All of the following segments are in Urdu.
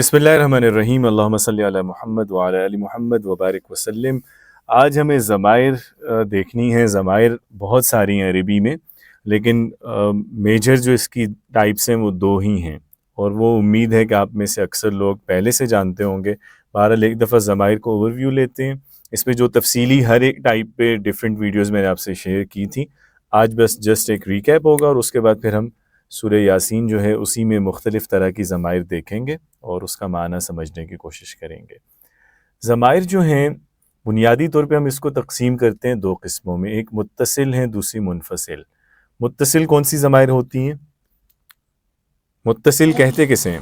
بسم اللہ الرحمن الرحیم، اللہم صلی علی محمد وعلی آل محمد وبارک وسلم۔ آج ہمیں ضمائر دیکھنی ہیں۔ ضمائر بہت ساری ہیں عربی میں، لیکن میجر جو اس کی ٹائپس ہیں وہ دو ہی ہیں، اور وہ امید ہے کہ آپ میں سے اکثر لوگ پہلے سے جانتے ہوں گے۔ بہرحال ایک دفعہ ضمائر کو اوور ویو لیتے ہیں۔ اس میں جو تفصیلی ہر ایک ٹائپ پہ ڈیفرنٹ ویڈیوز میں نے آپ سے شیئر کی تھی، آج بس جسٹ ایک ریکیپ ہوگا، اور اس کے بعد پھر ہم سورہ یاسین جو ہے اسی میں مختلف طرح کی ضمائر دیکھیں گے اور اس کا معنی سمجھنے کی کوشش کریں گے۔ ضمائر جو ہیں بنیادی طور پہ ہم اس کو تقسیم کرتے ہیں دو قسموں میں، ایک متصل ہیں، دوسری منفصل۔ متصل کون سی ضمائر ہوتی ہیں؟ متصل کہتے کسے ہیں؟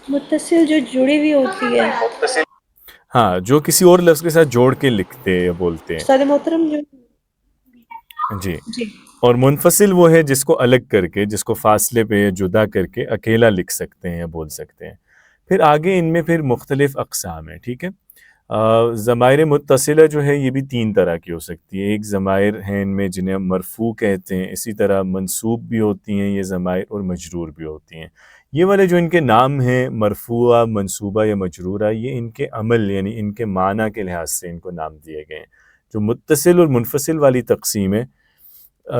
متصل جو جڑی ہوئی ہوتی ہے، ہاں، جو کسی اور لفظ کے ساتھ جوڑ کے لکھتے یا بولتے ہیں۔ استاد محترم جو جی۔ جی اور منفصل وہ ہے جس کو الگ کر کے، جس کو فاصلے پہ جدا کر کے اکیلا لکھ سکتے ہیں یا بول سکتے ہیں۔ پھر آگے ان میں پھر مختلف اقسام ہیں، ٹھیک ہے۔ ضمائر متصلہ جو ہے یہ بھی تین طرح کی ہو سکتی ہے۔ ایک ضمائر ہیں ان میں جنہیں ہم مرفوع کہتے ہیں، اسی طرح منصوب بھی ہوتی ہیں یہ ضمائر، اور مجرور بھی ہوتی ہیں۔ یہ والے جو ان کے نام ہیں مرفوعہ، منصوبہ یا مجرورہ، یہ ان کے عمل یعنی ان کے معنی کے لحاظ سے ان کو نام دیے گئے ہیں۔ جو متصل اور منفصل والی تقسیم ہے،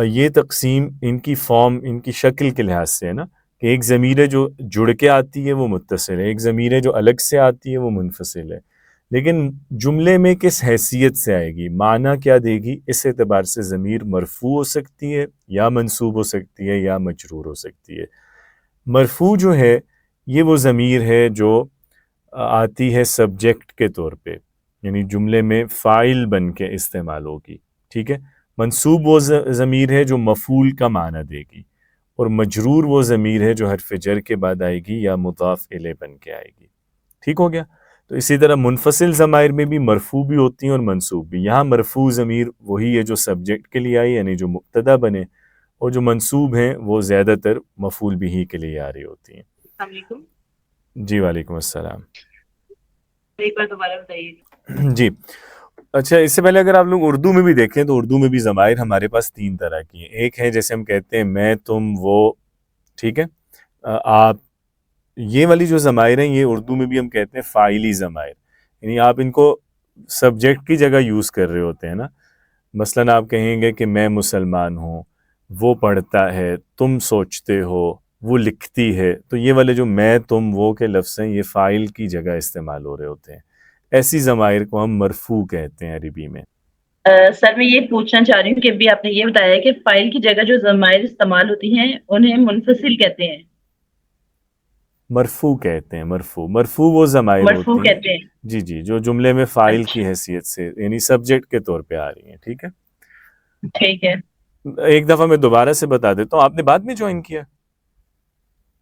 یہ تقسیم ان کی فارم، ان کی شکل کے لحاظ سے ہے نا، کہ ایک ضمیر ہے جو جڑ کے آتی ہے وہ متصل ہے، ایک ضمیر ہے جو الگ سے آتی ہے وہ منفصل ہے۔ لیکن جملے میں کس حیثیت سے آئے گی، معنی کیا دے گی، اس اعتبار سے ضمیر مرفوع ہو سکتی ہے یا منصوب ہو سکتی ہے یا مجرور ہو سکتی ہے۔ مرفوع جو ہے یہ وہ ضمیر ہے جو آتی ہے سبجیکٹ کے طور پہ، یعنی جملے میں فاعل بن کے استعمال ہوگی، ٹھیک ہے۔ منصوب وہ ضمیر ہے جو مفعول کا معنی دے گی، اور مجرور وہ ضمیر ہے جو حرف جر کے بعد آئے گی یا مضاف الیہ بن کے آئے گی، ٹھیک ہو گیا۔ تو اسی طرح منفصل ضمائر میں بھی مرفوع بھی ہوتی ہیں اور منصوب بھی۔ یہاں مرفوع ضمیر وہی ہے جو سبجیکٹ کے لیے آئی، یعنی جو مبتدا بنے، اور جو منصوب ہیں وہ زیادہ تر مفعول بھی کے لیے آ رہی ہوتی ہیں۔ السلام علیکم۔ جی وعلیکم السلام۔ ایک بار دوبارہ بتائیے۔ جی اچھا، اس سے پہلے اگر آپ لوگ اردو میں بھی دیکھیں تو اردو میں بھی ضمائر ہمارے پاس تین طرح کی ہیں۔ ایک ہے جیسے ہم کہتے ہیں میں، تم، وہ، ٹھیک ہے، آپ، یہ والی جو ضمائر ہیں یہ اردو میں بھی ہم کہتے ہیں فاعلی ضمائر، یعنی آپ ان کو سبجیکٹ کی جگہ یوز کر رہے ہوتے ہیں نا۔ مثلاً آپ کہیں گے کہ میں مسلمان ہوں، وہ پڑھتا ہے، تم سوچتے ہو، وہ لکھتی ہے، تو یہ والے جو میں، تم، وہ کے لفظ ہیں یہ فاعل کی جگہ استعمال ہو رہے ہوتے ہیں۔ ایسی ضمائر کو ہم مرفوع کہتے ہیں عربی میں۔ سر میں یہ پوچھنا چاہ رہی ہوں کہ ابھی آپ نے یہ بتایا کہ فائل کی جگہ جو ضمائر استعمال ہوتی ہیں انہیں منفصل کہتے ہیں، مرفوع کہتے ہیں، مرفوع وہ ضمائر مرفوع ہوتی ہیں، کہتے ہیں۔ جی جی، جو جملے میں فاعل اچھا، کی حیثیت سے یعنی سبجیکٹ کے طور پہ آ رہی ہیں، ٹھیک ہے۔ ٹھیک ہے۔ ایک دفعہ میں دوبارہ سے بتا دیتا ہوں، آپ نے بعد میں جوائن کیا؟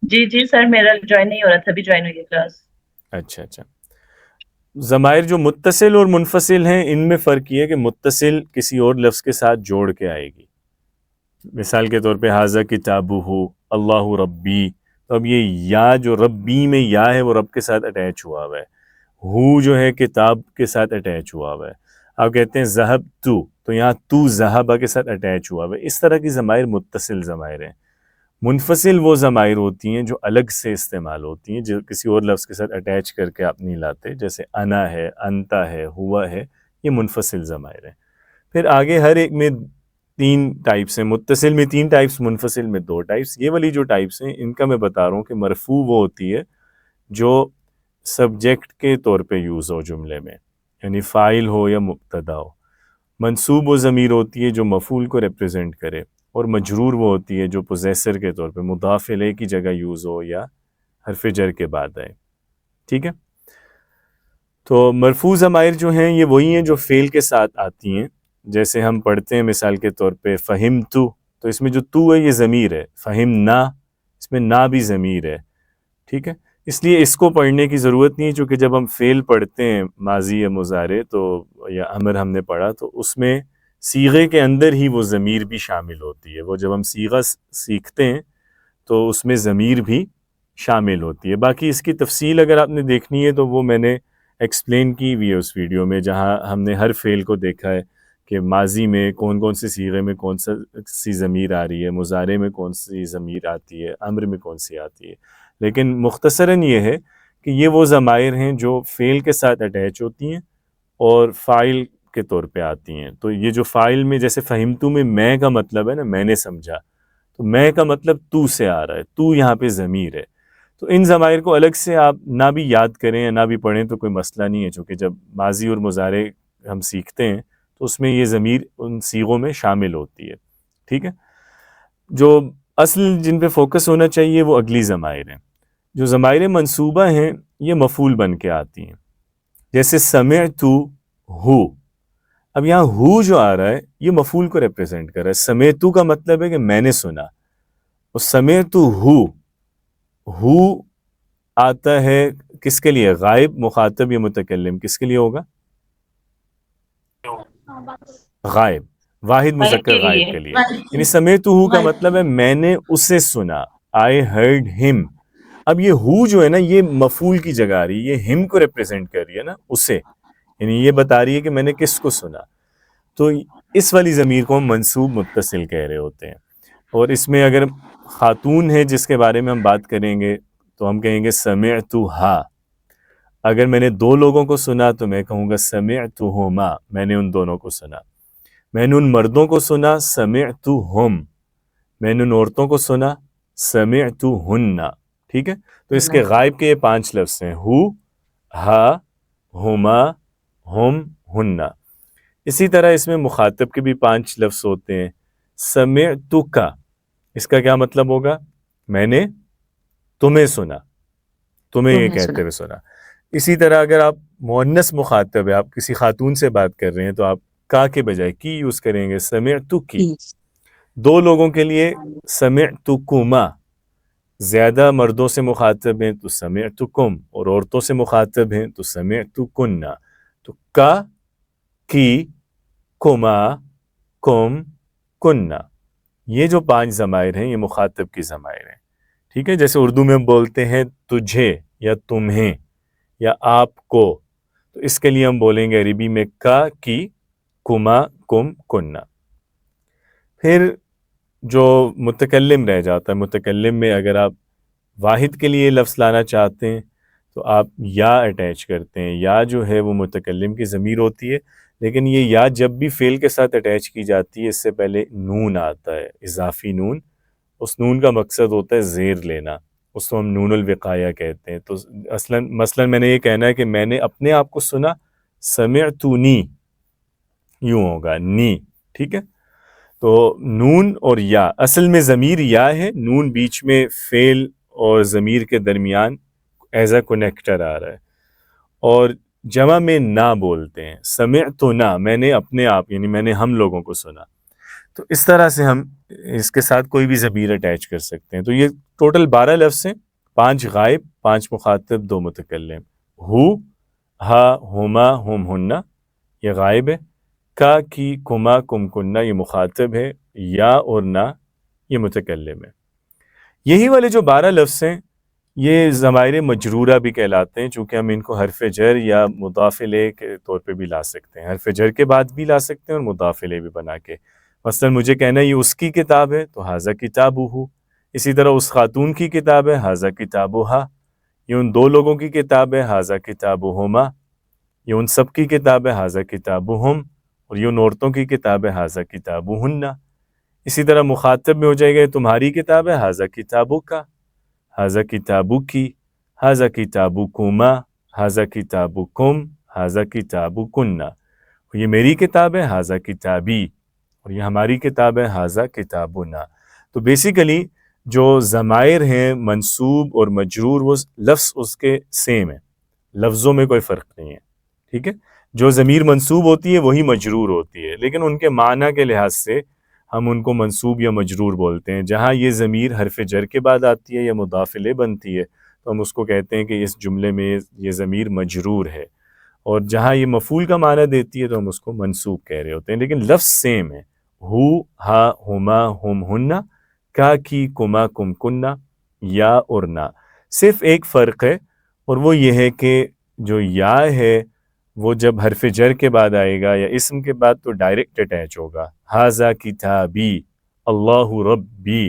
جی جی سر، میرا جوائن نہیں ہو رہا تھا، ابھی جوائن ہوئی ہے کلاس۔ اچھا اچھا۔ ضمائر جو متصل اور منفصل ہیں ان میں فرق یہ ہے کہ متصل کسی اور لفظ کے ساتھ جوڑ کے آئے گی۔ مثال کے طور پہ ھذا کتابہ، اللہ ربی، تو اب یہ یا جو ربی میں یا ہے وہ رب کے ساتھ اٹیچ ہوا ہوا ہے، ہو جو ہے کتاب کے ساتھ اٹیچ ہوا ہوا ہے۔ آپ کہتے ہیں ذہب تو یہاں تو ذہبہ کے ساتھ اٹیچ ہوا ہوا ہے۔ اس طرح کی ضمائر متصل ضمائر ہیں۔ منفصل وہ ضمائر ہوتی ہیں جو الگ سے استعمال ہوتی ہیں، جو کسی اور لفظ کے ساتھ اٹیچ کر کے آپ نہیں لاتے، جیسے انا ہے، انتا ہے، ہوا ہے، یہ منفصل ضمائر ہیں۔ پھر آگے ہر ایک میں تین ٹائپس ہیں، متصل میں تین ٹائپس، منفصل میں دو ٹائپس۔ یہ والی جو ٹائپس ہیں ان کا میں بتا رہا ہوں کہ مرفوع وہ ہوتی ہے جو سبجیکٹ کے طور پہ یوز ہو جملے میں، یعنی فاعل ہو یا مبتدا ہو۔ منصوب وہ ضمیر ہوتی ہے جو مفعول کو ریپرزینٹ کرے، اور مجرور وہ ہوتی ہے جو پوزیسر کے طور پہ مضاف الیہ کی جگہ یوز ہو یا حرف جر کے بعد آئے، ٹھیک ہے۔ تو مرفوع ضمائر جو ہیں یہ وہی ہیں جو فعل کے ساتھ آتی ہیں، جیسے ہم پڑھتے ہیں مثال کے طور پہ فہمتو، تو اس میں جو تو ہے یہ ضمیر ہے، فہمنا اس میں نا بھی ضمیر ہے، ٹھیک ہے۔ اس لیے اس کو پڑھنے کی ضرورت نہیں ہے، چونکہ جب ہم فعل پڑھتے ہیں ماضی یا مضارع تو یا امر ہم نے پڑھا تو اس میں صیغے کے اندر ہی وہ ضمیر بھی شامل ہوتی ہے۔ وہ جب ہم صیغہ سیکھتے ہیں تو اس میں ضمیر بھی شامل ہوتی ہے۔ باقی اس کی تفصیل اگر آپ نے دیکھنی ہے تو وہ میں نے ایکسپلین کی ہوئی ہے اس ویڈیو میں، جہاں ہم نے ہر فعل کو دیکھا ہے کہ ماضی میں کون کون سی صیغے میں کون سی ضمیر آ رہی ہے، مضارع میں کون سی ضمیر آتی ہے، امر میں کون سی آتی ہے۔ لیکن مختصراً یہ ہے کہ یہ وہ ضمائر ہیں جو فعل کے ساتھ اٹیچ ہوتی ہیں اور فاعل کے طور پہ آتی ہیں. تو یہ جو فاعل میں جیسے فہمتو میں میں کا مطلب ہے نا، میں نے سمجھا، تو میں کا مطلب تو سے آ رہا ہے، تو یہاں پہ ضمیر ہے. تو ان ضمائر کو الگ سے آپ نہ بھی یاد کریں یا نہ بھی پڑھیں تو کوئی مسئلہ نہیں ہے، چونکہ جب ماضی اور مضارع ہم سیکھتے ہیں تو اس میں یہ ضمیر ان صیغوں میں شامل ہوتی ہے. ٹھیک ہے، جو اصل جن پہ فوکس ہونا چاہیے وہ اگلی ضمائر ہیں. جو ضمائر منصوبہ ہیں یہ مفعول بن کے آتی ہیں، جیسے سمعتو ہو. اب یہاں ہو جو آ رہا ہے یہ مفعول کو ریپرزینٹ کر رہا ہے. سمعتو کا مطلب ہے کہ میں نے سنا، اور سمعتو ہو آتا ہے کس کے لیے؟ غائب، مخاطب یا متکلم، کس کے لیے ہوگا؟ غائب، واحد مذکر غائب کے لیے. یعنی سمعتو ہو کا مطلب ہے میں نے اسے سنا، I heard him. اب یہ ہو جو ہے نا یہ مفعول کی جگہ آ رہی ہے، یہ ہم کو ریپرزینٹ کر رہی ہے نا، اسے، یعنی یہ بتا رہی ہے کہ میں نے کس کو سنا. تو اس والی ضمیر کو ہم منصوب متصل کہہ رہے ہوتے ہیں. اور اس میں اگر خاتون ہے جس کے بارے میں ہم بات کریں گے تو ہم کہیں گے سمعتها. اگر میں نے دو لوگوں کو سنا تو میں کہوں گا سمعتهما، میں نے ان دونوں کو سنا. میں نے ان مردوں کو سنا، سمعتهم. میں نے ان عورتوں کو سنا، سمعتهن. ٹھیک ہے، تو اس کے غائب کے یہ 5 لفظ ہیں، ہو، ہا، ہما، ہم، ہن. اسی طرح اس میں مخاطب کے بھی 5 لفظ ہوتے ہیں. سمعتک، اس کا کیا مطلب ہوگا؟ میں نے تمہیں سنا، تمہیں یہ کہتے ہوئے سنا. اسی طرح اگر آپ مؤنث مخاطب ہے، آپ کسی خاتون سے بات کر رہے ہیں تو آپ کا کے بجائے کی یوز کریں گے، سمعتکی. دو لوگوں کے لیے سمعتکما. زیادہ مردوں سے مخاطب ہیں تو سمعتکم، اور عورتوں سے مخاطب ہیں تو سمعتکن. تو کا، کی، کما، کم، کننا، یہ جو 5 ضمائر ہیں یہ مخاطب کی ضمائر ہیں. ٹھیک ہے، جیسے اردو میں ہم بولتے ہیں تجھے یا تمہیں یا آپ کو، تو اس کے لیے ہم بولیں گے عربی میں کا، کی، کما، کم، کننا. پھر جو متکلم رہ جاتا ہے، متکلم میں اگر آپ واحد کے لیے لفظ لانا چاہتے ہیں تو آپ یا اٹیچ کرتے ہیں. یا جو ہے وہ متکلم کی ضمیر ہوتی ہے، لیکن یہ یا جب بھی فعل کے ساتھ اٹیچ کی جاتی ہے اس سے پہلے نون آتا ہے، اضافی نون. اس نون کا مقصد ہوتا ہے زیر لینا، اس کو ہم نون الوقایہ کہتے ہیں. تو مثلا میں نے یہ کہنا ہے کہ میں نے اپنے آپ کو سنا، سمعتونی، یوں ہوگا نی. ٹھیک ہے، تو نون اور یا، اصل میں ضمیر یا ہے، نون بیچ میں فعل اور ضمیر کے درمیان ایز اے کنیکٹر آ رہا ہے. اور جمع میں نہ بولتے ہیں، سمعتنا، میں نے اپنے آپ، یعنی میں نے ہم لوگوں کو سنا. تو اس طرح سے ہم اس کے ساتھ کوئی بھی ضمیر اٹیچ کر سکتے ہیں. تو یہ ٹوٹل 12 لفظ ہیں، 5 غائب، 5 مخاطب، 2 متکلم. ہو، ہا، ہما، ہم، ہننا، یہ غائب ہے. کا، کی، کما، کم، کننا، یہ مخاطب ہے. یا اور نہ، یہ متکلم ہے. یہی والے جو 12 لفظ ہیں یہ ضمائر مجرورہ بھی کہلاتے ہیں، چونکہ ہم ان کو حرف جر یا مضاف الیہ کے طور پہ بھی لا سکتے ہیں. حرف جر کے بعد بھی لا سکتے ہیں اور مضاف الیہ بھی بنا کے. مثلا مجھے کہنا ہے یہ اس کی کتاب ہے تو ھذا کتابہ. اسی طرح اس خاتون کی کتاب ہے، ھذا کتابھا. یہ ان دو لوگوں کی کتاب ہے، ھذا کتابہما. یہ ان سب کی کتاب ہے، ھذا کتابہم. اور یہ ان عورتوں کی کتاب ہے، ھذا کتابہن. اسی طرح مخاطب میں ہو جائے گا تمہاری کتاب ہے، ھذا کتابک، ھذا کتابکی، ھذا کتابکما، ھذا کتابکم، ھذا کتابکن. یہ میری کتاب ہے، ھذا کتابی. اور یہ ہماری کتاب ہے، ھذا کتابنا. تو بیسیکلی جو ضمائر ہیں منصوب اور مجرور وہ لفظ اس کے سیم ہے، لفظوں میں کوئی فرق نہیں ہے. ٹھیک ہے، جو ضمیر منصوب ہوتی ہے وہی مجرور ہوتی ہے، لیکن ان کے معنی کے لحاظ سے ہم ان کو منصوب یا مجرور بولتے ہیں. جہاں یہ ضمیر حرف جر کے بعد آتی ہے یا مضاف الیہ بنتی ہے تو ہم اس کو کہتے ہیں کہ اس جملے میں یہ ضمیر مجرور ہے. اور جہاں یہ مفعول کا معنی دیتی ہے تو ہم اس کو منصوب کہہ رہے ہوتے ہیں، لیکن لفظ سیم ہے. ہو، ہا، ہما، ہم، ہننا، کا، کی، کما، کم، کننا، یا اور نہ. صرف ایک فرق ہے اور وہ یہ ہے کہ جو یا ہے وہ جب حرف جر کے بعد آئے گا یا اسم کے بعد تو ڈائریکٹ اٹیچ ہوگا، ھذا کتابی، اللہ ربی.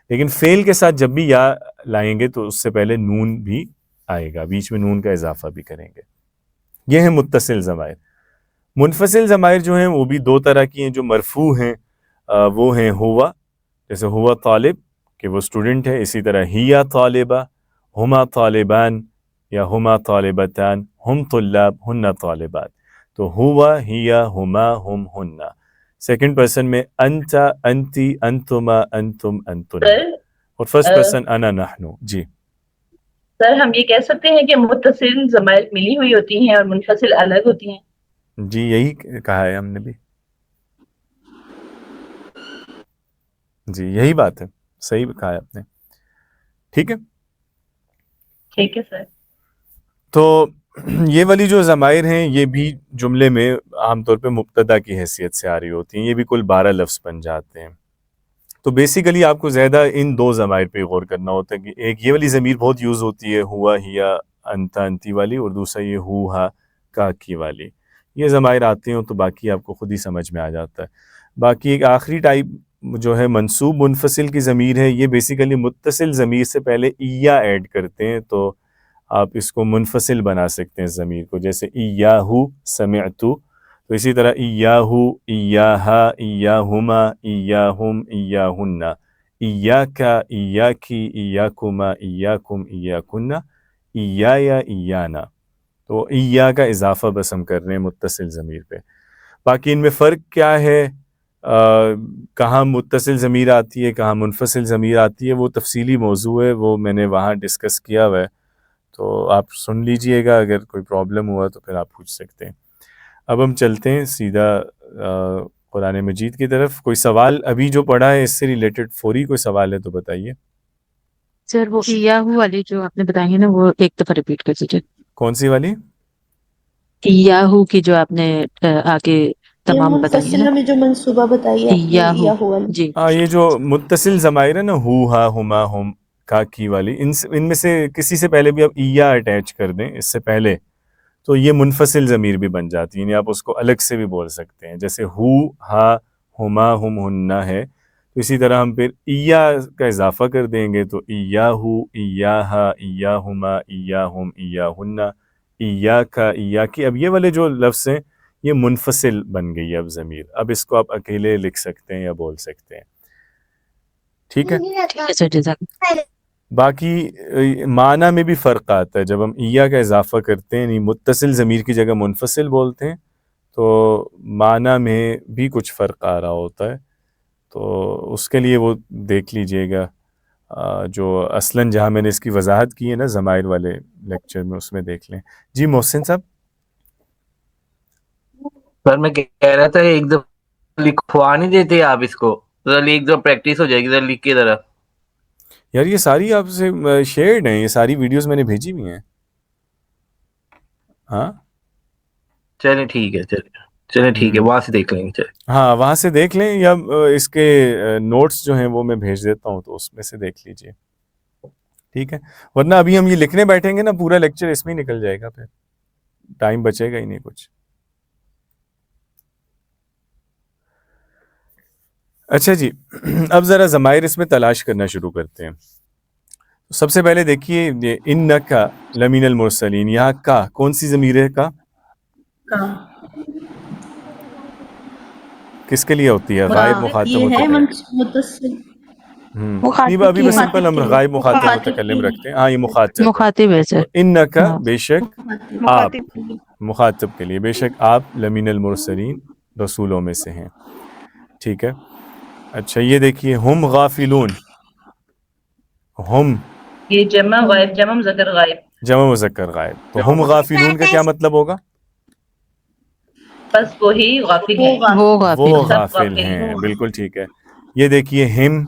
لیکن فعل کے ساتھ جب بھی یا لائیں گے تو اس سے پہلے نون بھی آئے گا, بیچ میں نون کا اضافہ بھی کریں گے. یہ ہیں متصل ضمائر. منفصل ضمائر جو ہیں وہ بھی دو طرح کی ہیں. جو مرفوع ہیں وہ ہیں ہوا, جیسے ہوا طالب کہ وہ اسٹوڈنٹ ہے, اسی طرح ہیا طالبہ, ہما طالبان یا ہما طالبتان, ہم طلاب ہن طالبات. تو ہوا, ہیا, ہما, ہم, ہننا. سیکنڈ پرسن میں انت, انتی, انتما, انتم, انتن, سر اور فرسٹ پرسن انا, نحنو. جی سر ہم یہ کہہ سکتے ہیں کہ متصل ضمائر ملی ہوئی ہوتی ہیں اور منفصل الگ ہوتی ہیں. جی یہی کہا ہے ہم نے بھی. جی یہی بات ہے, صحیح کہا ہے آپ نے. ٹھیک ہے, ٹھیک ہے سر. تو یہ والی جو ضمائر ہیں یہ بھی جملے میں عام طور پہ مبتدا کی حیثیت سے آ رہی ہوتی ہیں. یہ بھی کل 12 لفظ بن جاتے ہیں. تو بیسیکلی آپ کو زیادہ ان دو ضمائر پہ غور کرنا ہوتا ہے کہ ایک یہ والی ضمیر بہت یوز ہوتی ہے, ہوا, ہیا, انتا, انتی والی, اور دوسرا یہ ہو, ہا, کا, کی والی. یہ ضمائر آتے ہیں تو باقی آپ کو خود ہی سمجھ میں آ جاتا ہے. باقی ایک آخری ٹائپ جو ہے منصوب منفصل کی ضمیر ہے, یہ بیسیکلی متصل ضمیر سے پہلے ایا ایڈ کرتے ہیں, تو آپ اس کو منفصل بنا سکتے ہیں ضمیر کو, جیسے ایاہو سمعتو. تو اسی طرح ایاہو, ایاہا, ایاہما, ایاہم, ایاہن, ایاکا, ایاکی, ایاکما, ایاکم, ایاکن, ایایا, ایانا. تو ایا کا اضافہ بس ہم کر رہے ہیں متصل ضمیر پہ. باقی ان میں فرق کیا ہے, کہاں متصل ضمیر آتی ہے, کہاں منفصل ضمیر آتی ہے, وہ تفصیلی موضوع ہے, وہ میں نے وہاں ڈسکس کیا ہوا ہے, تو آپ سن لیجئے گا. اگر کوئی پرابلم ہوا تو پھر آپ پوچھ سکتے ہیں. اب ہم چلتے ہیں سیدھا قرآن مجید کی طرف. کوئی سوال ابھی جو پڑھا ہے اس سے ریلیٹڈ فوری کوئی سوال ہے تو بتائیے. سر وہ ایاہو والی جو آپ نے بتائی ہے نا وہ ایک دفعہ ریپیٹ کر دیجیے. کون سی والی؟ ایاہو کی جو آپ نے آگے تمام بتائی ہے نا, منفصلہ میں جو منصوبہ بتائی آپ نے ایاہو. ایاہو والی. جی یہ جو متصل ضمائر ہے نا, ہو, ہا, ہما, ہم, کا, کی والی, ان میں سے کسی سے پہلے بھی آپ ایا اٹیچ کر دیں اس سے پہلے, تو یہ منفصل ضمیر بھی بن جاتی ہے. یعنی آپ اس کو الگ سے بھی بول سکتے ہیں, جیسے ہو, ہا, ہما, ہم, ہننا ہے, تو اسی طرح ہم پھر ایا کا اضافہ کر دیں گے تو ایاہو, ایاہا, ایاہما, ایاہم, ایاہن, ایاکا, ایاکی. اب یہ والے جو لفظ ہیں یہ منفصل بن گئی ہے اب ضمیر. اب اس کو آپ اکیلے لکھ سکتے ہیں یا بول سکتے ہیں. ٹھیک ہے, ٹھیک ہے سر, جزاک. باقی معنی میں بھی فرق آتا ہے. جب ہم ایا کا اضافہ کرتے ہیں, یعنی متصل ضمیر کی جگہ منفصل بولتے ہیں, تو معنی میں بھی کچھ فرق آ رہا ہوتا ہے. تو اس کے لیے وہ دیکھ لیجئے گا جو اصلاً جہاں میں نے اس کی وضاحت کی ہے نا ضمائر والے لیکچر میں, اس میں دیکھ لیں. جی محسن صاحب. سر میں کہہ رہا تھا ایک دفعہ لکھوا نہیں دیتے آپ اس کو, ذرا ایک دفعہ پریکٹس ہو جائے گی, ذرا لکھ کے ذرا. یار یہ ساری آپ سے شیئرڈ ہیں, یہ ساری ویڈیوز میں نے بھیجی ہوئی ہیں. ہاں چلیں ٹھیک ہے, چلیں ٹھیک ہے, وہاں سے دیکھ لیں گے. چلیں, ہاں وہاں سے دیکھ لیں, یا اس کے نوٹس جو ہیں وہ میں بھیج دیتا ہوں, تو اس میں سے دیکھ لیجئے. ٹھیک ہے, ورنہ ابھی ہم یہ لکھنے بیٹھیں گے نا, پورا لیکچر اس میں ہی نکل جائے گا, پھر ٹائم بچے گا ہی نہیں کچھ. اچھا جی, اب ذرا ضمائر اس میں تلاش کرنا شروع کرتے ہیں. سب سے پہلے دیکھیے یہ انکا لمین المرسلین, یہاں کا کون سی ضمیر ہے؟ کا کس کے لیے ہوتی ہے؟ غائب مخاطب یہ ہے متکلم. متصل نہیں ابھی بس سمپل ہم غائب مخاطب متکلم رکھتے ہیں. ہاں یہ مخاطب ہے. مخاطب ہے سر. تو انکا ہاں. بے شک آپ, مخاطب کے لیے بے شک آپ, لمین المرسلین رسولوں میں سے ہیں. ٹھیک ہے. اچھا یہ دیکھیے ہم غافلون, ہم یہ جمع غائب, جمع مذکر غائب, جمع مذکر غائب. تو ہم غافلون کا کیا مطلب ہوگا؟ بس وہی غافل وہ ہیں, وہ وہ غافل ہے. سب غافل ہیں, بالکل ٹھیک ہے. یہ دیکھیے ہم,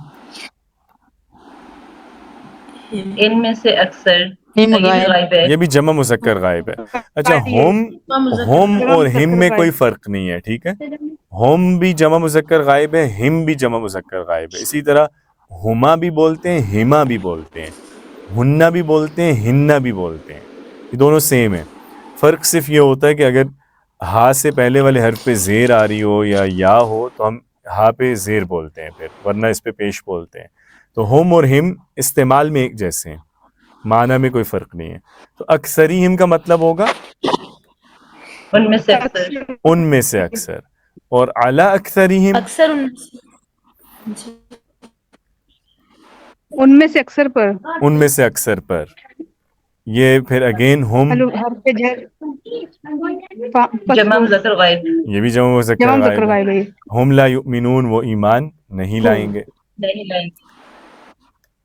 ان میں سے اکثر, ہم یہ بھی غائب. غائب ہے. یہ بھی جمع مذکر غائب ہے. اچھا ہم اور ہم میں کوئی فرق نہیں ہے. ٹھیک ہے, ہم بھی جمع مذکر غائب ہے, ہم بھی جمع مذکر غائب ہے. اسی طرح ہما بھی بولتے ہیں, ہما بھی بولتے ہیں, ہننا بھی بولتے ہیں, ہننا بھی بولتے ہیں. یہ دونوں سیم ہیں. فرق صرف یہ ہوتا ہے کہ اگر ہا سے پہلے والے حرف پہ زیر آ رہی ہو یا ہو تو ہم ہا پہ زیر بولتے ہیں پھر, ورنہ اس پہ پیش بولتے ہیں. تو ہم اور ہم استعمال میں ایک جیسے ہیں, معنی میں کوئی فرق نہیں ہے. تو اکثریہم کا مطلب ہوگا ان میں سے اکثر. ان میں سے اکثر, اور علی اکثریہم اکثر ان جی ان میں سے اکثر پر. ان میں سے اکثر پر. یہ پھر اگین ہم, ہلو حرف جر جمع مذکر غائب. یہ بھی جمع مذکر جمع غائب مذکر ہے. غائب ہے. ہم لا یؤمنون, وہ ایمان نہیں لائیں گے. نہیں لائیں گے.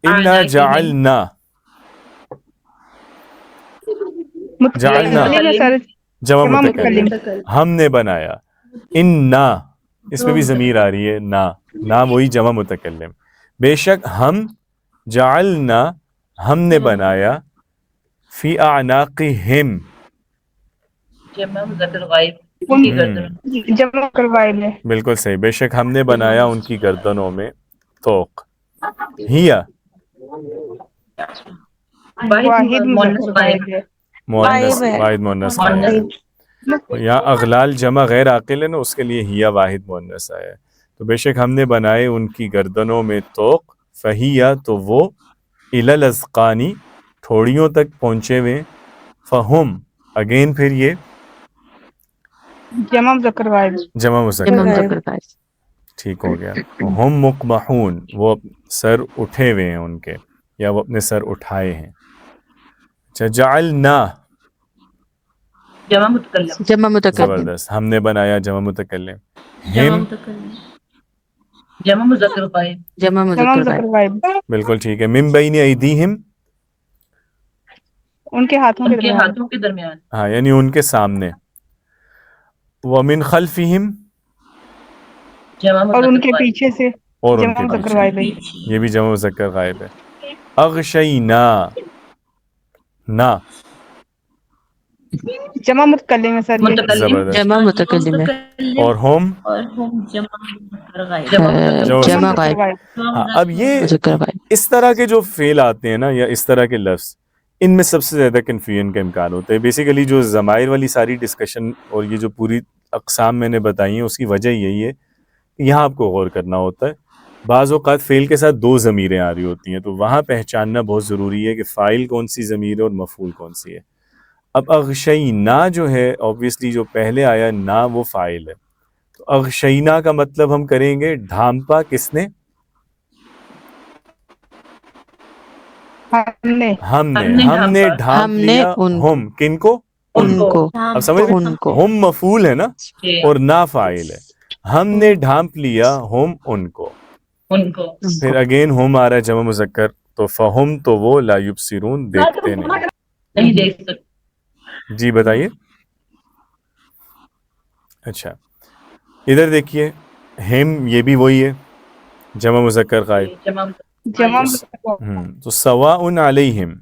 انا جعلنا, جعلنا متکلم ہے سر. جمع جمع متکلم, متکلم. ہم نے بنایا. انا, اس میں بھی ضمیر آ رہی ہے نا وہی جمع متکلم. بے شک ہم, جعلنا ہم نے بنایا, فی اعناقہم جمع مذکر غائب. ان کی گردن. جمع مذکر غائب ہے. بالکل صحیح. بے شک ہم نے بنایا ان کی گردنوں میں توق. ہیا واحد مؤنث مذکر غائب. غائب ہے. مؤنث, غائب ہے. واحد مؤنث غائب ہے. مؤنث. یہاں اغلال جمع غیر عاقل ہے نا, اس کے لیے ہیا واحد مؤنث آیا ہے. تو بے شک ہم نے بنائے ان کی گردنوں میں توق, فہیا تو وہ, الی الاذقانی ٹھوڑیوں تک پہنچے ہوئے, فہم اگین پھر یہ جمع مذکر غائب. جمع مذکر جمع غائب. مذکر غائب. ٹھیک ہو گیا. ہم مقمحون, وہ سر اٹھے ہوئے ہیں ان کے, یا وہ اپنے سر اٹھائے ہیں. اچھا, جعلنا جمع متکلم. جمع متکلم. زبردست, ہم نے بنایا جمع متکلم. جمع ہم متکلم جمع مذکر غائب. جمع جمع مذکر مذکر غائب. غائب. بالکل ٹھیک ہے. من بین ایدیہم, ان کے ہاتھوں ان کے کے درمیان. ہاتھوں کے درمیان. ہاں یعنی ان کے سامنے. ومن خلفہم, جمع اور ان مذکر کے غائب. پیچھے سے اور ان جمع کے مذکر پیچھے, غائب ہے. یہ بھی جمع مذکر غائب ہے. اغشینا, نا جمع متکلم ہے سر. یہ متکلم. زبردست. جمع متکلم ہے. اور ہم اور ہم جمع مذکر غائب. جمع متکلم. جمع جمع جمع مذکر غائب. غائب. ہاں, اب یہ مذکر غائب. اس طرح کے جو فعل آتے ہیں نا, یا اس طرح کے لفظ, ان میں سب سے زیادہ کنفیوژن کا امکان ہوتا ہے. بیسیکلی جو ضمائر والی ساری ڈسکشن اور یہ جو پوری اقسام میں نے بتائی ہیں, اس کی وجہ یہی ہے کہ یہاں آپ کو غور کرنا ہوتا ہے. بعض اوقات فعل کے ساتھ دو ضمیریں آ رہی ہوتی ہیں, تو وہاں پہچاننا بہت ضروری ہے کہ فاعل کون سی ضمیر ہے اور مفعول کون سی ہے. اب اغشینا جو ہے, obviously جو پہلے آیا نا وہ فاعل ہے. تو اغشینا کا مطلب ہم کریں گے ڈھانپا کس نے؟ ہم نے. ہم نے ہم نے ڈھانپ ہم نے لیا. ان- ہم کن کو؟ ان کو. اب سمجھ گئے؟ ان کو. ہم مفعول ہے نا, جی. اور نا فاعل ہے. ہم نے ڈھانپ لیا ہم ان کو. ان کو. پھر اگین ہم آ رہا ہے جمع مذکر, تو فہم تو وہ, لا یبصرون دیکھتے نہیں. نہیں دیکھ سکتے. جی بتائیے. اچھا ادھر دیکھیے, ہم یہ بھی وہی ہے, جمع مذکر غائب. جمع جمع مذکر غائب. تو سواء علیہم,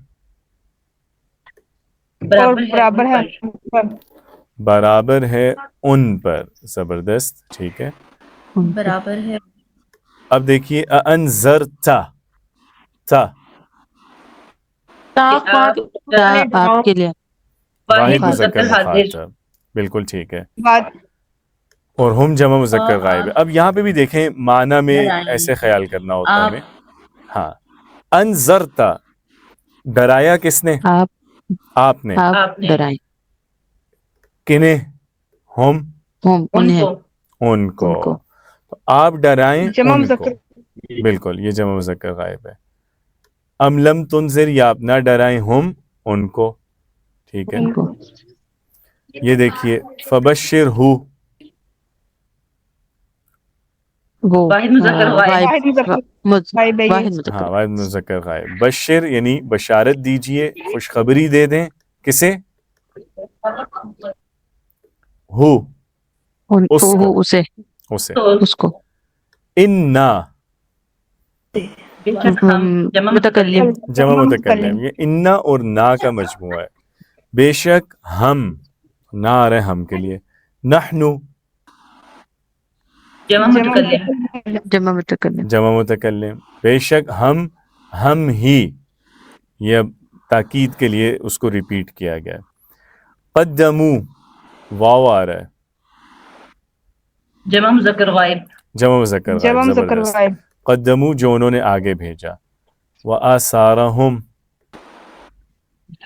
اور برابر ہے ان پر. ان پر. برابر ہے ان پر. زبردست, ٹھیک ہے. برابر ہے. اب دیکھیے انذرتا, تا آپ کے لیے واحد مخاطب. مذکر حاضر. مخاطب. بالکل ٹھیک ہے. بات اور ہم جمع مذکر غائب ہے. اب یہاں پہ بھی دیکھیں معنی میں ایسے خیال کرنا ہوتا ہے ہمیں. ہاں, انذرتا ڈرایا کس نے؟ آپ آپ نے. آپ ڈرائیں. کنہیں؟ ہم ہم ان انہیں. کو. ان کو. ان کو. تو آپ ڈرائیں جمع ان کو. مذکر. بالکل, یہ جمع مذکر غائب ہے. ام لم تنذر, یا آپ نہ ڈرائیں ہم ان کو. ٹھیک ہے. ان کو. یہ دیکھیے فبشر ہو, وہ واحد مذکر غائب. واحد مذکر غائب ہے یہ. واحد مذکر. ہاں واحد مذکر غائب. بشر یعنی بشارت دیجئے, خوشخبری دے دیں. کسے؟ ہو, اس کو. اسے. اسے. تو اس کو. انا بے شک ہم جمع متکلم. جمع متکلم, یہ انا اور نا کا مجموعہ ہے. بے شک ہم, نہ آ رہے ہم کے لیے. نحنو جمع متکلم. جمع متکلم. جمع متکلم. بے شک ہم ہی, یہ اب تاکید کے لیے اس کو ریپیٹ کیا گیا. قدمو, واو آ رہا ہے. جمع مذکر غائب. جمع مذکر غائب. جمع مذکر زبردست. غائب. قدمو جو انہوں نے آگے بھیجا. وآثارہم,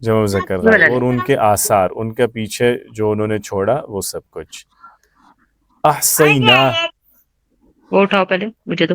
جمع مذکر غائب، اور ان کے آثار، ان کا پیچھے جو انہوں نے چھوڑا وہ سب کچھ. احصینا، وہ اٹھاؤ پہلے مجھے تو.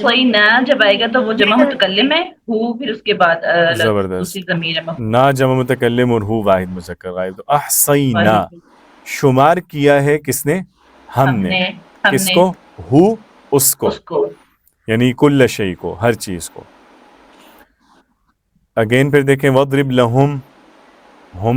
صحیح نہ جب آئے گا تو وہ جمع متکلم ہے، ہو پھر اس کے بعد زبردست. دوسری ضمیر ہے مفعول. نا جمع متکلم اور ہو واحد مذکر غائب. تو احصینا، واحد. شمار کیا ہے کس نے؟ ہم نے. کس کو؟ ہو، اس کو، اس کو. یعنی کل شیء کو، ہر چیز کو. اگین پھر دیکھیں وَضْرِبْ لَهُمْ، ہم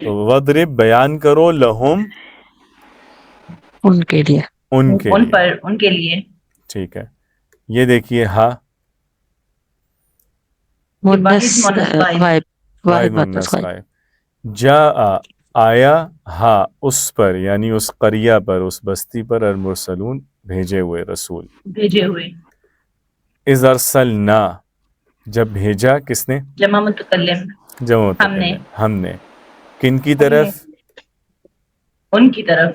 تو وَضْرِبْ بیان کرو لَهُمْ، ان کے لیے. ان کے ان لیے. پر، ان کے لیے. ٹھیک ہے. یہ دیکھیے ہا مونس مونس غائب. غائب، واحد واحد مونس مؤنث غائب. غائب. جاء آیا، ہا اس پر یعنی اس قریہ پر، اس بستی پر، المرسلون بھیجے ہوئے رسول. بھیجے ہوئے. اذ ارسلنا، جب بھیجا کس نے؟ جمع متکلم. جمع ہم نے. متکلم، ہم نے. کن کی طرف؟ ان کی طرف.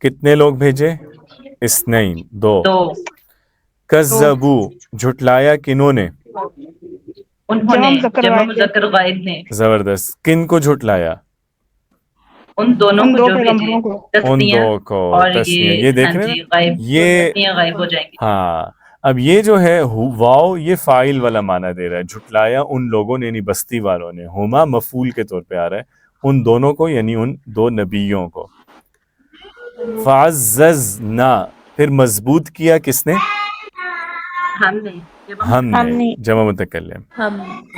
کتنے لوگ بھیجے؟ اثنین، دو. دو. کذبو، جھٹلایا کنہوں نے؟ انہوں جمع نے. مذکر جمع غائب. مذکر غائب نے. زبردست. کن کو جھٹلایا؟ ان دونوں ان کو دو جو بھیجے. پیغمبروں کو. ان تسنیہ دو کو. اور تسنیہ، یہ دیکھ ہاں رہے جی ہیں غائب. یہ. تسنیہ غائب ہو جائیں گے. ہاں، اب یہ جو ہے واو، یہ فاعل والا معنی دے رہا ہے. جھٹلایا ان لوگوں نے، یعنی بستی والوں نے. ہما مفعول کے طور پہ آ رہا ہے، ان دونوں کو یعنی ان دو نبیوں کو. فعززنا، پھر مضبوط کیا کس نے؟ ہم نے. ہم نے. جمع متکلم.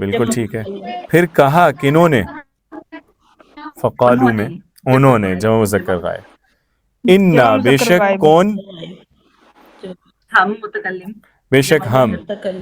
بالکل ٹھیک ہے. پھر کہا کنہوں نے؟ فقالو میں انہوں نے، جمع مذکر غائب. انا، جمع بے مذکر شک غائب. کون؟ ہم متکلم. بے شک ہم.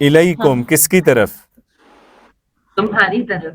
الیکم، کس کی طرف؟ تمہاری طرف.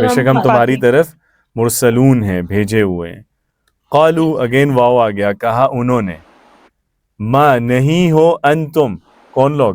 بے شک ہم تمہاری طرف مرسلون ہیں، بھیجے ہوئے ہیں. قالو، اگین واو آ گیا. کہا انہوں نے. ما، نہیں ہو. انتم، کون لوگ؟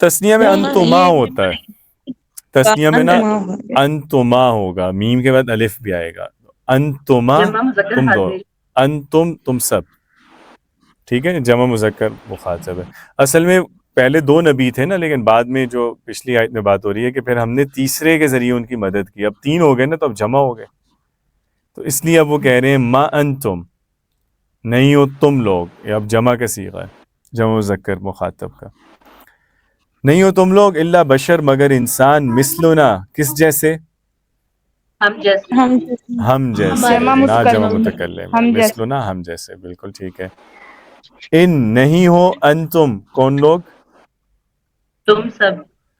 تسنیہ میں انتما ہوتا ہے. تسنیہ میں نا انتما ہوگا، میم کے بعد الف بھی آئے گا. انتما، جمع مذکر تم دو. حاضر. انتم، تم سب. ٹھیک ہے، جمع مذکر مخاطب ہے. اصل میں پہلے دو نبی تھے نا، لیکن بعد میں جو پچھلی آیت میں بات ہو رہی ہے کہ پھر ہم نے تیسرے کے ذریعے ان کی مدد کی. اب تین ہو گئے نا، تو اب جمع ہو گئے. تو اس لیے اب وہ کہہ رہے ہیں ما انتم، نہیں ہو تم لوگ. یہ اب جمع کا صیغہ ہے، جمع مذکر مخاطب کا. نہیں ہو تم لوگ الا بشر، مگر انسان، مثلنا، کس جیسے؟ ہم جیسے. ہم جیسے. جمع نہ متکلم. جمع متکلم ہے. ہم جیسے. مثلنا، ہم جیسے. بالکل ٹھیک ہے. ان، نہیں ہو. انتم، کون لوگ؟ تم سب.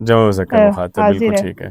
جمع مذکر مخاطب. حاضر بالکل ہے. ٹھیک ہے،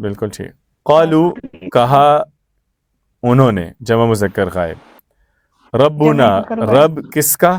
بالکل ٹھیک. قالو، کہا انہوں نے. جمع مذکر غائب. ربنا، جمع مذکر غائب. رب کس کا؟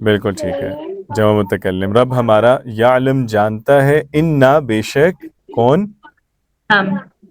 بالکل ٹھیک ہے، جمع متکلم. رب ہمارا. یعلم، جانتا ہے. انا، بے شک. کون؟ ہم.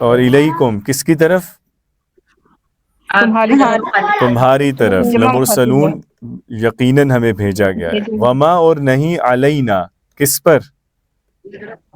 اور الیکم، کس کی طرف؟ تمہاری تمہاری طرف. جمع لمرسلون، یقیناً ہمیں بھیجا گیا ہے. وما، اور نہیں. علینا، کس پر؟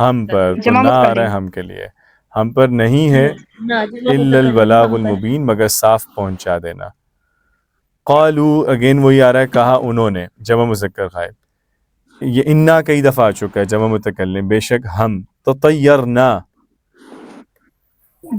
ہم پر. تو جمع نہ آ متکلم. رہا ہے ہم کے لیے. ہم پر نہیں ہے الا البلاغ المبین، مگر صاف پہنچا دینا. قالو، اگین وہی آ رہا ہے. کہا انہوں نے. جمع مذکر غائب. یہ انا کئی دفعہ آ چکا ہے، جمع متکلم. بے شک ہم. تطیرنا،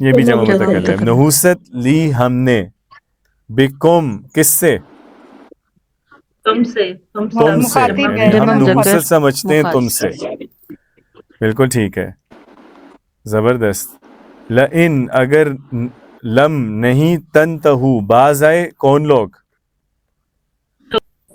یہ بھی جمع متکلم. نحوست لی، ہم نے. بکم، کس سے؟ تم سے. تم تم سے. مخاطب یعنی ہے. ہم جمع نحوست مذکر سمجھتے ہیں تم سے. مخاطب. بالکل ٹھیک ہے، زبردست. لئن، اگر. لم، نہیں. تنتہو، باز آئے. کون لوگ؟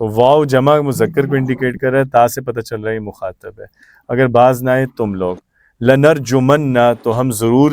تو واو جمع مذکر کو انڈیکیٹ کر رہا ہے، تا سے پتہ چل رہا ہے یہ مخاطب ہے. اگر باز نہ آئے تم لوگ. لنرجمن، تو ہم ضرور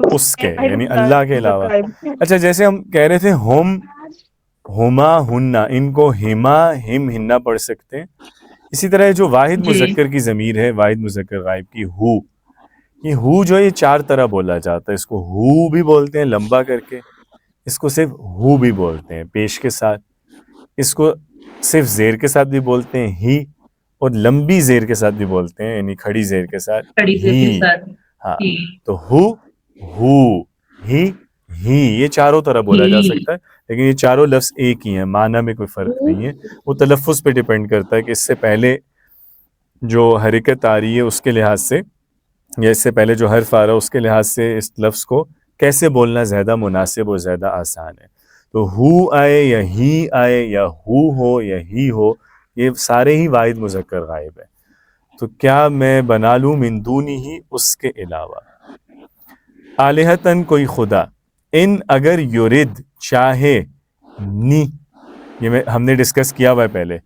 اس کے یعنی اللہ کے علاوہ. اچھا جیسے ہم کہہ رہے تھے ہم ہما ہننا، ان کو ہما ہم ہننا پڑھ سکتے ہیں. اسی طرح جو واحد جی. مذکر کی ضمیر ہے، واحد مذکر غائب کی ہو، یہ ہو جو ہے یہ 4 طرح بولا جاتا ہے. اس کو ہو بھی بولتے ہیں لمبا کر کے، اس کو صرف ہو بھی بولتے ہیں پیش کے ساتھ، اس کو صرف زیر کے ساتھ بھی بولتے ہیں ہی، اور لمبی زیر کے ساتھ بھی بولتے ہیں یعنی کھڑی زیر کے ساتھ کھڑی زیر کے ساتھ. ہاں. جی. تو ہو ہی یہ چاروں طرح بولا جا سکتا ہے، لیکن یہ چاروں لفظ ایک ہی ہیں، معنی میں کوئی فرق نہیں ہے. وہ تلفظ پہ ڈیپینڈ کرتا ہے کہ اس سے پہلے جو حرکت آ رہی ہے اس کے لحاظ سے، یا اس سے پہلے جو حرف آ رہا ہے اس کے لحاظ سے اس لفظ کو کیسے بولنا زیادہ مناسب اور زیادہ آسان ہے. تو ہو آئے یا ہی آئے یا ہو یا ہی ہو، یہ سارے ہی واحد مذکر غائب ہے. تو کیا میں بنا لوں من دونی ہی، اس کے علاوہ. آلہتن کوئی خدا، ان اگر یورد چاہے، نی یہ ہم نے ڈسکس کیا ہوا ہے پہلے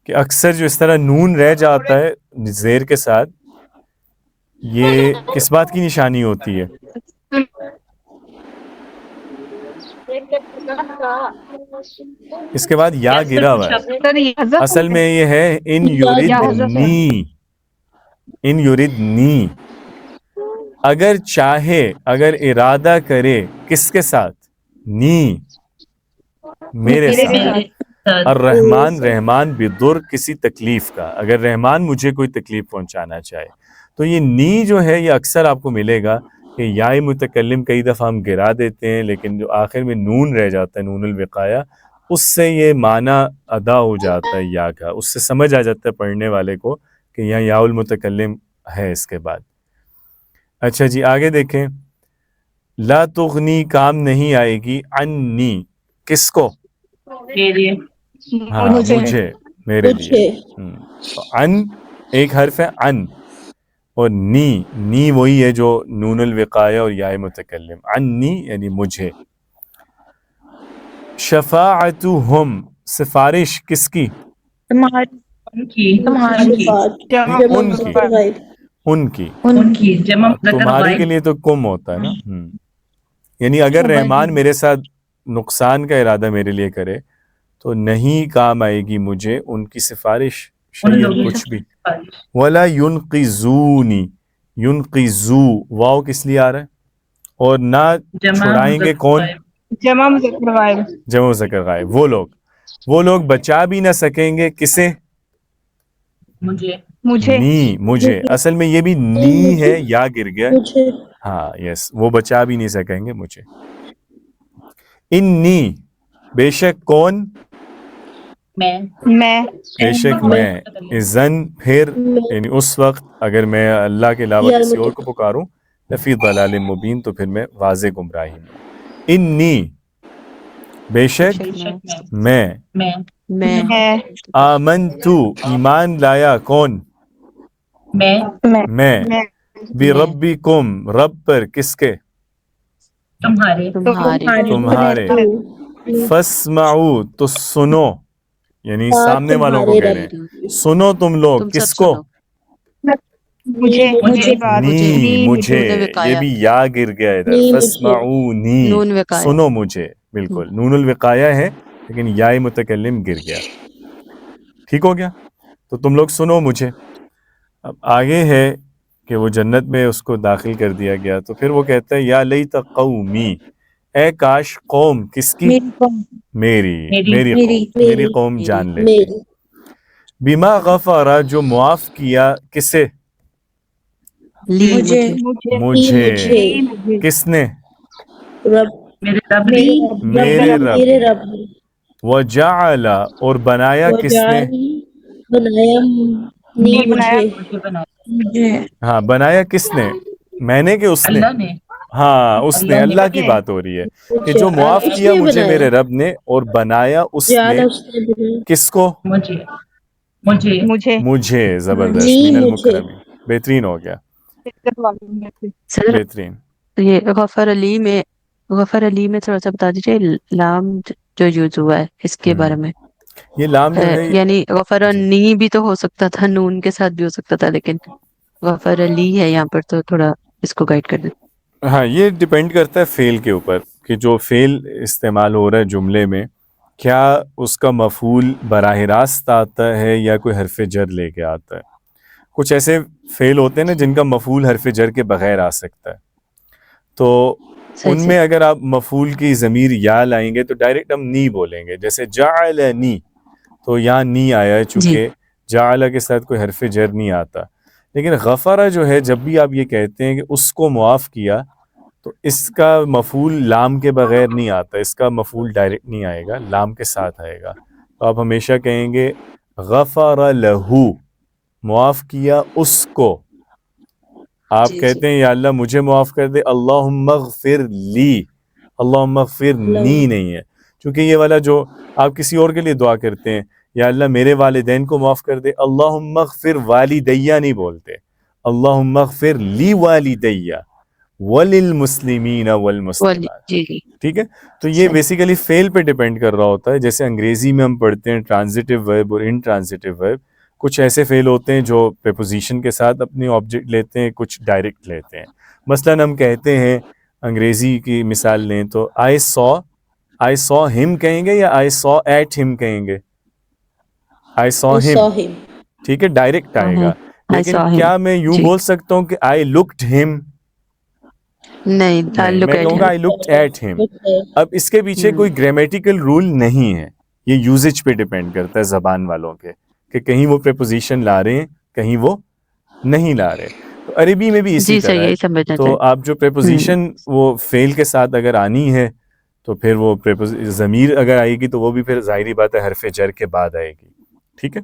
کہ اکثر جو اس طرح نون رہ جاتا ہے زیر کے ساتھ، یہ کس بات کی نشانی ہوتی ہے؟ اس کے بعد یا گرا ہوا ہے، اصل میں یہ ہے ان یورد نی، ان یورد نی، اگر چاہے، اگر ارادہ کرے، کس کے ساتھ؟ نی میرے ساتھ. الرحمن رحمان بدر کسی تکلیف کا، اگر رحمان مجھے کوئی تکلیف پہنچانا چاہے. تو یہ نی جو ہے یہ اکثر آپ کو ملے گا کہ یا متکلم کئی دفعہ ہم گرا دیتے ہیں، لیکن جو آخر میں نون رہ جاتا ہے، نون الوقایہ، اس سے یہ معنی ادا ہو جاتا ہے یا کا، اس سے سمجھ آ جاتا ہے پڑھنے والے کو کہ یہاں یا المتکلم ہے اس کے بعد. اچھا جی آگے دیکھیں. لا تغنی کام نہیں آئے گی، عنی کس کو؟ میرے. ہاں مجھے، میرے لیے. تو ان ایک حرف ہے ان، اور نی وہی ہے جو نون الوقایہ اور یا متکلم. عنی یعنی مجھے. شفاعتہم سفارش کس کی؟ ان کی. ان کی. ان کی جمع مذکر تمہاری کے غائب. لیے تو کم ہوتا ہے نا. یعنی اگر رحمان میرے ساتھ نقصان کا ارادہ میرے لیے کرے تو نہیں کام آئے گی مجھے ان کی سفارش ان شیئن لوگوں کچھ بھی. کی. ولا ينقذونی، ينقذو واو کس لیے آ رہا ہے؟ اور نہ جمع چھڑائیں گے مذکر کون؟ غائب. جمع مذکر غائب. جمع مذکر غائب. وہ لوگ بچا بھی نہ سکیں گے کسے؟ مجھے. مجھے. اصل میں یہ بھی نی ہے، یا گر گیا. ہاں یس، وہ بچا بھی نہیں سکیں گے مجھے. انی بے شک کون؟ میں. بے شک میں. اذن پھر یعنی اس وقت اگر میں اللہ کے علاوہ کسی اور کو پکاروں، لفی ضلال مبین تو پھر میں واضح گمراہی میں. انی بے شک میں. آمنتو ایمان لایا کون؟ میں. بربکم رب پر کس کے؟ تمہارے. فاسمعوا تو سنو، یعنی سامنے والوں کو کہہ رہے ہیں سنو تم لوگ کس کو؟ مجھے. مجھے. یہ بھی یا گر گیا ادھر. فاسمعونی سنو مجھے. بالکل نون الوقایہ ہے لیکن یا متکلم گر گیا. ٹھیک ہو گیا؟ تو تم لوگ سنو مجھے. اب آگے ہے کہ وہ جنت میں اس کو داخل کر دیا گیا تو پھر وہ کہتا ہے یا لیت قومی، اے کاش قوم کس کی؟ میری قوم جان لیتی. بما غفر جو معاف کیا کسے؟ مجھے. کس نے؟ میرے رب. وجعل اور بنایا کس نے؟ ہاں بنایا کس نے؟ میں نے کہ اس نے؟ ہاں اس نے. اللہ کی بات ہو رہی ہے کہ جو معاف کیا مجھے میرے رب نے، اور بنایا اس نے کس کو؟ مجھے. زبردست. من المکرمین. بہترین ہو گیا. بہترین. یہ غفر علی میں تھوڑا سا بتا دیجیے لام جو یوز ہوا ہے اس کے بارے میں. یہ لام جو ہے یعنی غفر نی بھی تو ہو سکتا تھا، نون کے ساتھ بھی ہو سکتا تھا، لیکن غفر علی ہے یہاں پر، تو تھوڑا اس کو گائیڈ کر دیں. ہاں یہ ڈپینڈ کرتا ہے فعل کے اوپر کہ جو فعل استعمال ہو رہا ہے جملے میں کیا اس کا مفعول براہ راست آتا ہے یا کوئی حرف جر لے کے آتا ہے. کچھ ایسے فعل ہوتے ہیں نا جن کا مفعول حرف جر کے بغیر آ سکتا ہے, تو صحیح ان میں اگر آپ مفعول کی ضمیر یا لائیں گے تو ڈائریکٹ ہم نی بولیں گے. جیسے جعلنی, تو یہاں نی آیا ہے جی چونکہ جعل کے ساتھ کوئی حرف جر نہیں آتا. لیکن غفرہ جو ہے جب بھی آپ یہ کہتے ہیں کہ اس کو معاف کیا تو اس کا مفعول لام کے بغیر نہیں آتا, اس کا مفعول ڈائریکٹ نہیں آئے گا, لام کے ساتھ آئے گا. تو آپ ہمیشہ کہیں گے غفر لہو, معاف کیا اس کو. آپ جی جی کہتے ہیں یا اللہ مجھے معاف کر دے, اللہم اغفر لی, اللہم اغفر نی نہیں ہے, چونکہ یہ والا جو آپ کسی اور کے لیے دعا کرتے ہیں یا اللہ میرے والدین کو معاف کر دے, اللہم اغفر والدیہ نہیں بولتے, اللہم اغفر لی والدیہ وللمسلمین والمسلمات. جی جی ٹھیک ہے, تو یہ صحیح بیسیکلی فعل پہ ڈیپینڈ کر رہا ہوتا ہے. جیسے انگریزی میں ہم پڑھتے ہیں ٹرانزٹیو ورب اور انٹرانزٹیو ورب, کچھ ایسے فعل ہوتے ہیں جو پریپوزیشن کے ساتھ اپنی آبجیکٹ لیتے ہیں, کچھ ڈائریکٹ لیتے ہیں. مثلا ہم کہتے ہیں انگریزی کی مثال لیں تو آئی سو ہم کہیں گے یا آئی سو ایٹ ہم کہیں گے, آئی سو I ہم, saw him. ٹھیک ہے ڈائریکٹ آئے گا. آئی لیکن سو ہم. کیا میں یوں جی بول سکتا ہوں کہ آئی لکڈ ہم؟ نہیں, نہیں, لک میں ایٹ کہوں گا آئی لکڈ ایٹ ہم. اب اس کے پیچھے ہم. کوئی گرامیٹیکل رول نہیں ہے, یہ یوزیج پہ ڈیپینڈ کرتا ہے زبان والوں کے کہ کہیں وہ پریپوزیشن لا رہے ہیں کہیں وہ نہیں لا رہے. تو عربی میں بھی اسی جی طرح صحیح, ہے. یہی سمجھنا تو چاہیے. آپ جو پریپوزیشن وہ فعل کے ساتھ اگر آنی ہے تو پھر وہ ضمیر اگر آئے گی تو وہ بھی پھر ظاہری بات ہے حرف جر کے بعد آئے گی. ٹھیک ہے,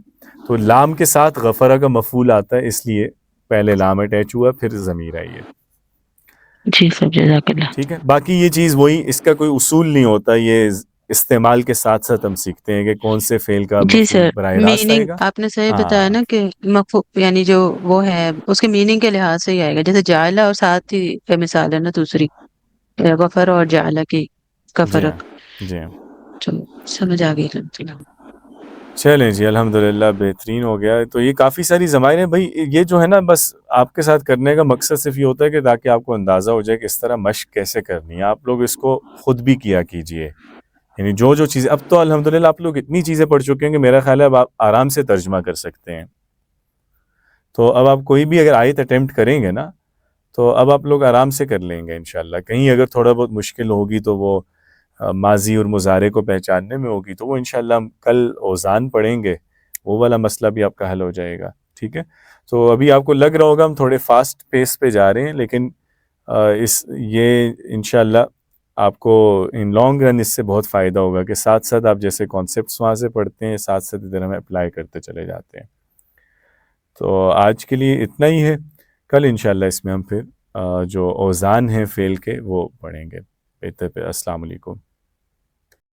تو لام کے ساتھ غفرہ کا مفعول آتا ہے, اس لیے پہلے لام اٹیچ ہوا پھر ضمیر آئی ہے. جی سب جزاک اللہ. ٹھیک ہے, باقی یہ چیز وہی, اس کا کوئی اصول نہیں ہوتا, یہ استعمال کے ساتھ ساتھ ہم سیکھتے ہیں کہ کون سے فعل کا جی مفعول سر, براہ راست آئے میننگ گا. آپ نے صحیح بتایا ہاں نا کہ یعنی جو وہ ہے اس کے میننگ کے لحاظ سے ہی آئے گا. جیسے جعلہ اور ساتھ ہی پہ مثال ہے نا دوسری, غفر اور جعلہ کی کا جی ہاں فرق. جی ہاں. چلو سمجھ آ گئی الحمد للہ. چلیں جی الحمدللہ بہترین ہو گیا. تو یہ کافی ساری ضمائر ہیں بھائی, یہ جو ہے نا بس آپ کے ساتھ کرنے کا مقصد صرف یہ ہوتا ہے کہ تاکہ آپ کو اندازہ ہو جائے کہ اس طرح مشق کیسے کرنی ہے. آپ لوگ اس کو خود بھی کیا کیجئے, یعنی جو چیزیں اب تو الحمدللہ آپ لوگ اتنی چیزیں پڑھ چکے ہیں کہ میرا خیال ہے اب آپ آرام سے ترجمہ کر سکتے ہیں. تو اب آپ کوئی بھی اگر آیت اٹیمپٹ کریں گے نا تو اب آپ لوگ آرام سے کر لیں گے انشاءاللہ. کہیں اگر تھوڑا بہت مشکل ہوگی تو وہ ماضی اور مضارع کو پہچاننے میں ہوگی, تو وہ انشاءاللہ ہم کل اوزان پڑھیں گے, وہ والا مسئلہ بھی آپ کا حل ہو جائے گا. ٹھیک ہے, تو ابھی آپ کو لگ رہا ہوگا ہم تھوڑے فاسٹ پیس پہ جا رہے ہیں, لیکن یہ انشاءاللہ آپ کو ان لانگ رن اس سے بہت فائدہ ہوگا کہ ساتھ ساتھ آپ جیسے کانسیپٹس وہاں سے پڑھتے ہیں, ساتھ ساتھ ادھر ہمیں اپلائی کرتے چلے جاتے ہیں. تو آج کے لیے اتنا ہی ہے, کل انشاءاللہ اس میں ہم پھر جو اوزان ہیں فعل کے وہ پڑھیں گے. بہتر پہ السلام علیکم.